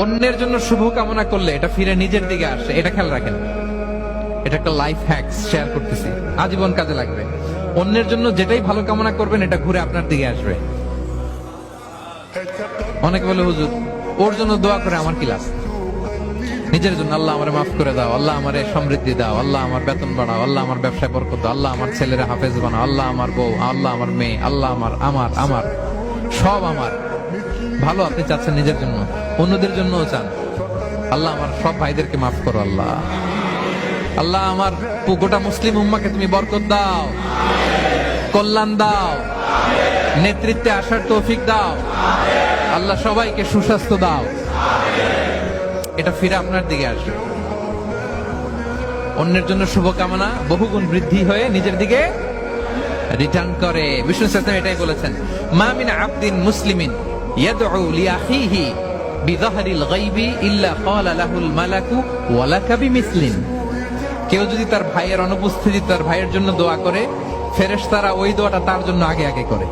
অন্যের জন্য শুভ কামনা করলে এটা ফিরে নিজের দিকে আসে, এটা খেয়াল রাখেন। এটা একটা লাইফ হ্যাকস শেয়ার করতেছি, আজীবন কাজে লাগবে। অন্যের জন্য যেটাই ভালো কামনা করবেন এটা ঘুরে আপনার দিকে আসবে। অনেকে বলে হুজুর ওর জন্য দোয়া করে আমার কি লাভ? নিজের জন্য আল্লাহ আমারে মাফ করে দাও, আল্লাহ আমারে সমৃদ্ধি দাও, আল্লাহ আমার বেতন বাড়াও, আল্লাহ আমার ব্যবসায় বরকত দাও, আল্লাহ আমার ছেলেরা হাফেজ বানাও, আল্লাহ আমার বউ, আল্লাহ আমার মেয়ে, আল্লাহ আমার আমার আমার সব আমার ভালো আপনি চাচ্ছেন নিজের জন্য, অন্যদের জন্যও চান। আল্লাহ আমার সব ভাইদেরকে মাফ করো, আল্লাহ আল্লাহ আমার গোটা মুসলিম উম্মাকে তুমি বরকত দাও, কল্যাণ দাও, নেতৃত্বে আসার তৌফিক দাও, আল্লাহ সবাইকে সুস্বাস্থ্য দাও। এটা ফিরে আপনার দিকে আসবে। অন্যের জন্য শুভকামনা বহুগুণ বৃদ্ধি হয়ে নিজের দিকে রিটার্ন করে। বিষ্ণু সাল্লাল্লাহু এটাই বলেছেন, মা মিন আবদিন মুসলিমিন ইয়াদউ লিআখিহি বিযাহরিল গায়বি ইল্লা ক্বালা লাহুল মালাকু ওয়া লাকা বিমিসলিন। কেউ যদি তার ভাইয়ের অনুপস্থিতি তার ভাইয়ের জন্য দোয়া করে, ফেরেশতারা ওই দোয়াটা তার জন্য আগে আগে করে।